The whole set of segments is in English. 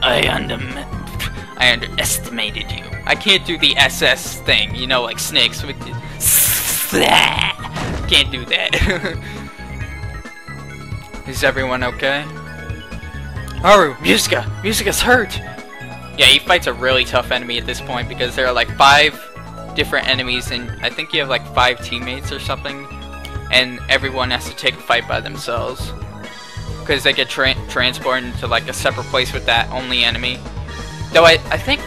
I underestimated you. I can't do the SS thing, you know, like snakes with the... Can't do that. Is everyone okay? Haru, Musica's hurt! Yeah, he fights a really tough enemy at this point because there are like 5 different enemies and I think you have like 5 teammates or something. And everyone has to take a fight by themselves. Because they get transported into like a separate place with that only enemy. Though I think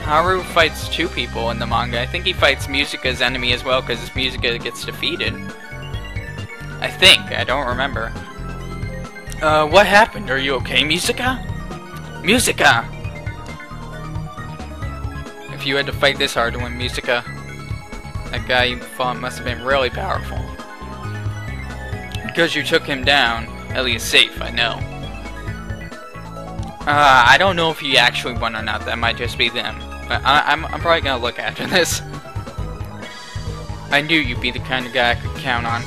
Haru fights 2 people in the manga. I think he fights Musica's enemy as well because Musica gets defeated. I think. I don't remember. What happened? Are you okay, Musica? Musica! If you had to fight this hard to win Musica, that guy you fought must have been really powerful. Because you took him down, Ellie's safe, I know. I don't know if he actually won or not, that might just be them. But I'm probably gonna look after this. I knew you'd be the kind of guy I could count on.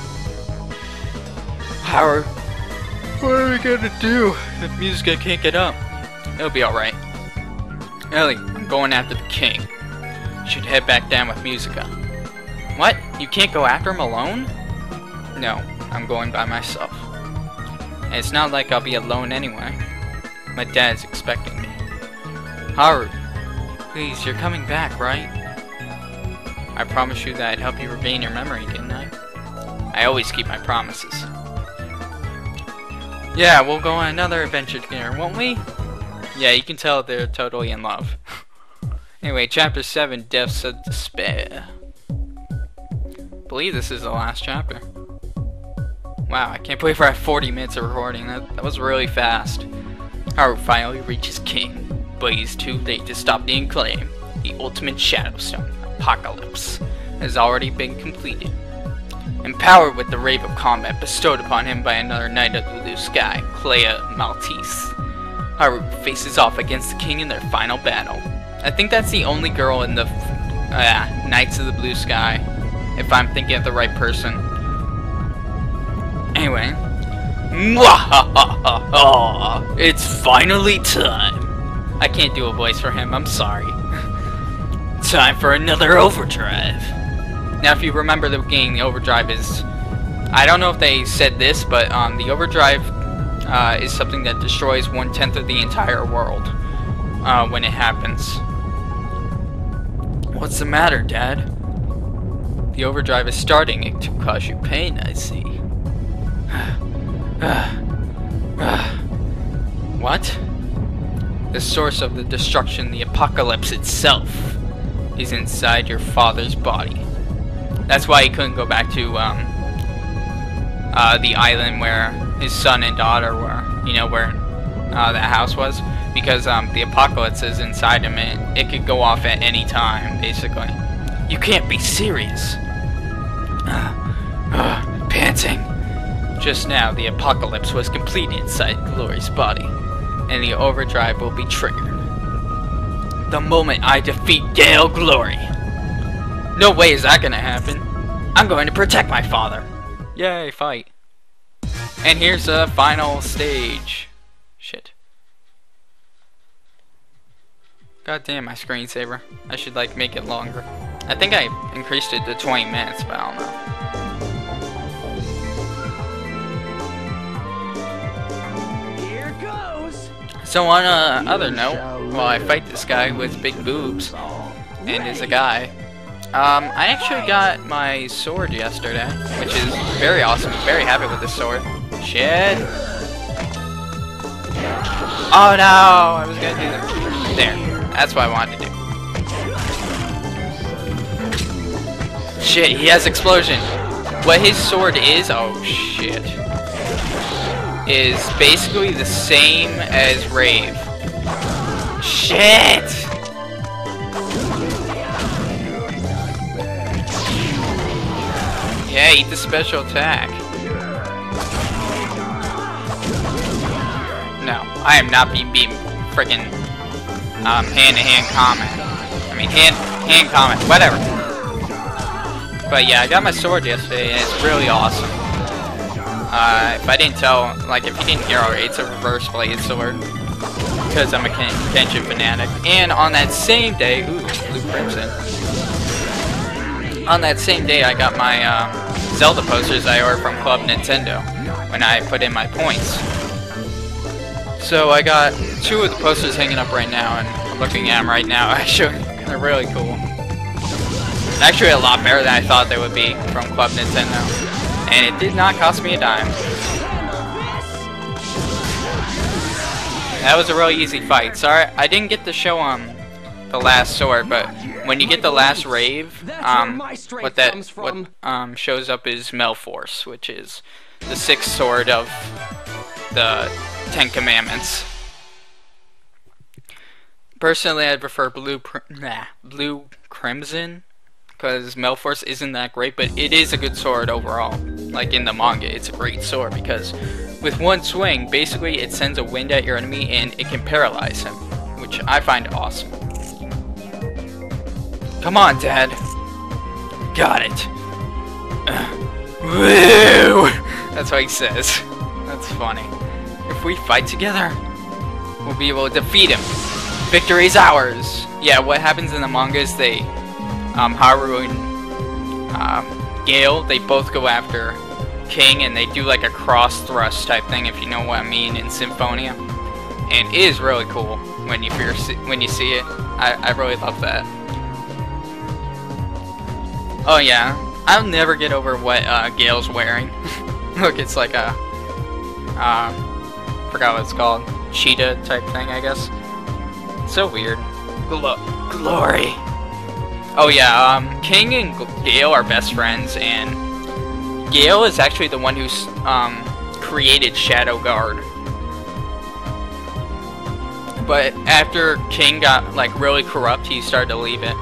Howard, what are we gonna do if Musica can't get up? It'll be alright. Ellie, I'm going after the king. Should head back down with Musica. What? You can't go after him alone? No, I'm going by myself. And it's not like I'll be alone anyway. My dad's expecting me. Haru, please, you're coming back, right? I promised you that I'd help you regain your memory, didn't I? I always keep my promises. Yeah, we'll go on another adventure together, won't we? Yeah, you can tell they're totally in love. Anyway, Chapter 7, Depths of Despair. I believe this is the last chapter. Wow, I can't believe we're at 40 minutes of recording. That was really fast. Haru finally reaches King, but he's too late to stop the Enclave. The ultimate Shadowstone, Apocalypse, has already been completed. Empowered with the Rave of Combat bestowed upon him by another Knight of the Blue Sky, Clea Maltese, Haru faces off against the King in their final battle. I think that's the only girl in the Knights of the Blue Sky, if I'm thinking of the right person. Anyway. It's finally time. I can't do a voice for him, I'm sorry. Time for another overdrive. Now if you remember the game, the overdrive is... I don't know if they said this, but the overdrive is something that destroys 1/10 of the entire world when it happens. What's the matter, Dad? The overdrive is starting to cause you pain, I see. What? The source of the destruction, the apocalypse itself, is inside your father's body. That's why he couldn't go back to the island where his son and daughter were. You know, where that house was? Because the apocalypse is inside him and it could go off at any time, basically. You can't be serious. Panting. Just now, the apocalypse was completed inside Glory's body, and the overdrive will be triggered. The moment I defeat Gale Glory. No way is that gonna happen. I'm going to protect my father. Yay, fight. And here's the final stage. Shit. God damn, my screensaver. I should like make it longer. I think I increased it to 20 minutes, but I don't know. So on other note, while I fight this guy with big boobs, and is a guy, I actually got my sword yesterday, which is very awesome. I'm very happy with this sword. Shit. Oh no, I was gonna do that. There, that's what I wanted to do. Shit, he has explosion. What his sword is, oh shit, is basically the same as Rave. Shit! Yeah, eat the special attack. No, I am not being beaten friggin' hand-to-hand combat. I mean, hand combat, whatever. But yeah, I got my sword yesterday, and it's really awesome. If I didn't tell, like, if you didn't hear already, it's a reverse blade sword. because I'm a Genshin fanatic. And on that same day, ooh, Blue Crimson. On that same day, I got my Zelda posters I ordered from Club Nintendo when I put in my points. So I got 2 of the posters hanging up right now, and I'm looking at them right now. Actually, they're really cool. Actually, a lot better than I thought they would be from Club Nintendo, and it did not cost me a dime. That was a really easy fight. Sorry, I didn't get to show the last sword, but when you get the last Rave, what shows up is Melforce, which is the 6th sword of the 10 Commandments. Personally, I prefer Blue Crimson, because Melforce isn't that great, but it is a good sword overall. Like in the manga, it's a great sword because with one swing, basically it sends a wind at your enemy and it can paralyze him, which I find awesome. Come on, Dad. Got it. Woo! That's what he says. That's funny. If we fight together, we'll be able to defeat him. Victory's ours. Yeah, what happens in the manga is they, Haru and Gale, they both go after King, and they do like a cross thrust type thing, if you know what I mean, in Symphonia. And it is really cool when you see it. I really love that. Oh yeah, I'll never get over what Gale's wearing. Look, it's like a forgot what it's called, cheetah type thing, I guess. So weird. Glory. Oh yeah, King and Gale are best friends, and Gale is actually the one who's created Shadow Guard. But after King got like really corrupt, he started to leave it.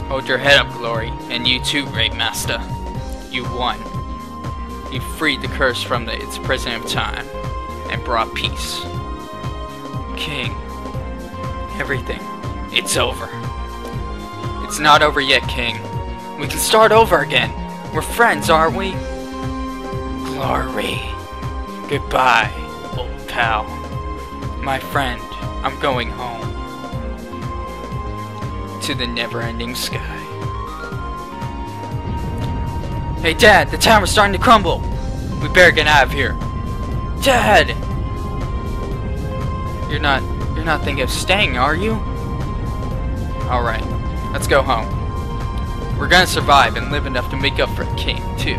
Hold your head up, Glory, and you too, Great Master. You won. You freed the curse from its prison of time and brought peace. King, everything, it's over. It's not over yet, King. We can start over again. We're friends, aren't we? Glory. Goodbye, old pal. My friend, I'm going home. To the never-ending sky. Hey, Dad, the tower's starting to crumble. We better get out of here. Dad! You're not thinking of staying, are you? Alright, let's go home. We're gonna survive and live enough to make up for King, too.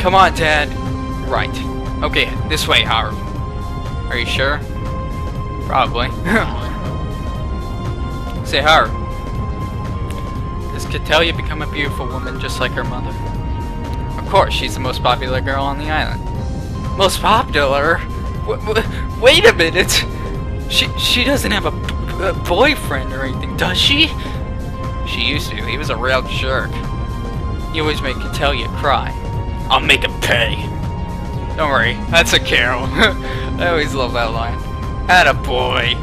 Come on, Dad. Right. Okay, this way, Haru. Are you sure? Probably. Say, Haru. Does Catalia become a beautiful woman just like her mother? Of course, she's the most popular girl on the island. Most popular? Wait a minute! She doesn't have a boyfriend or anything, does she? She used to. He was a real jerk. He always made Catalia cry. I'll make him pay. Don't worry, that's a Carol. I always love that line. Attaboy.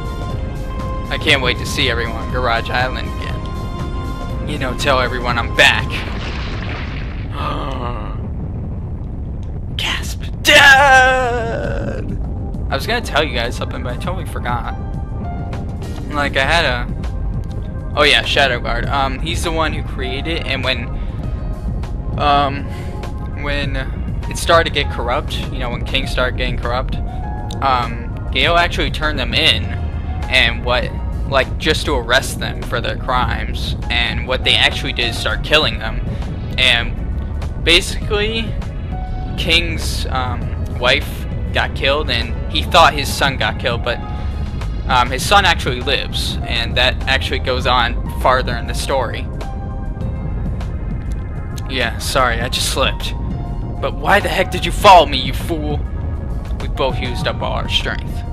I can't wait to see everyone on Garage Island again. You know, tell everyone I'm back. Gasp. Dad! I was gonna tell you guys something, but I totally forgot. Like, I had a... Oh yeah, Shadow Guard. He's the one who created it, and when it started to get corrupt, you know, when King started getting corrupt, Gale actually turned them in, and just to arrest them for their crimes, and what they actually did is start killing them, and basically, King's wife got killed, and he thought his son got killed, but his son actually lives, and that actually goes on farther in the story. Yeah, sorry, I just slipped. But why the heck did you follow me, you fool? We both used up all our strength.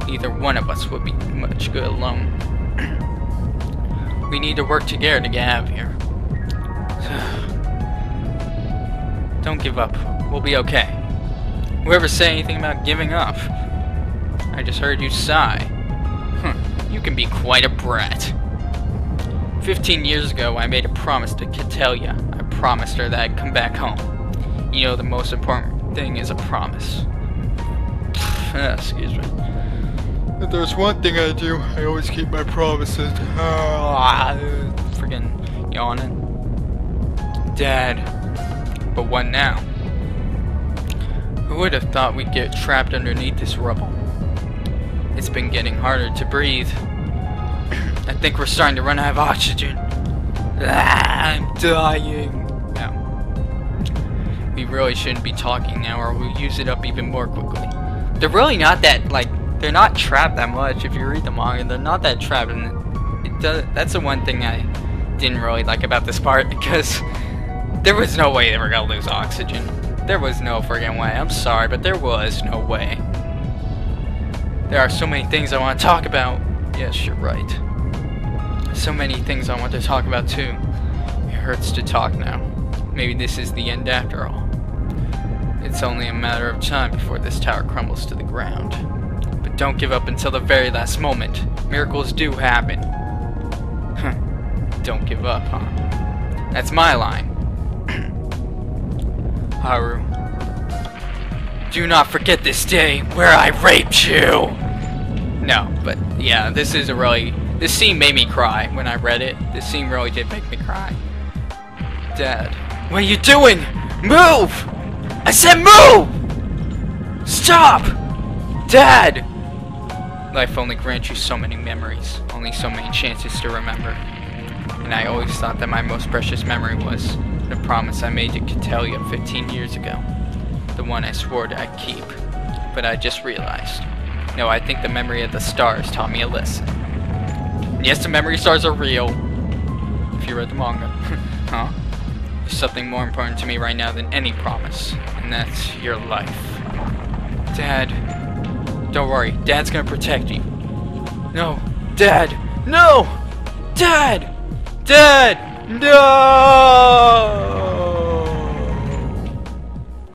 Neither one of us would be much good alone. We need to work together to get out of here. Don't give up. We'll be okay. Whoever said anything about giving up? I just heard you sigh. You can be quite a brat. 15 years ago, I made a promise to Catalia. I promised her that I'd come back home. You know, the most important thing is a promise. Excuse me. If there's one thing I do, I always keep my promises. Friggin' yawning. Dad. But what now? Who would have thought we'd get trapped underneath this rubble? It's been getting harder to breathe. I think we're starting to run out of oxygen. I'm dying. No. We really shouldn't be talking now, or we'll use it up even more quickly. They're really not that, like, they're not trapped that much. If you read the manga, they're not that trapped, and it does. That's the one thing I didn't really like about this part, because there was no way they were gonna lose oxygen. There was no friggin' way. I'm sorry, but there was no way. There are so many things I want to talk about. Yes, you're right. So many things I want to talk about too. It hurts to talk now. Maybe this is the end after all. It's only a matter of time before this tower crumbles to the ground. But don't give up until the very last moment. Miracles do happen. Don't give up, huh? That's my line. Haru. Do not forget this day where I raped you! No, but yeah, this is a really... This scene made me cry when I read it. This scene really did make me cry. Dad. What are you doing? Move! I said move! Stop! Dad! Life only grants you so many memories. Only so many chances to remember. And I always thought that my most precious memory was the promise I made to Catalia 15 years ago. The one I swore that I'd keep. But I just realized. No, I think the memory of the stars taught me a lesson. Yes, the memory stars are real. If you read the manga. Huh? There's something more important to me right now than any promise. And that's your life. Dad. Don't worry. Dad's gonna protect you. No. Dad. No! Dad! Dad! No!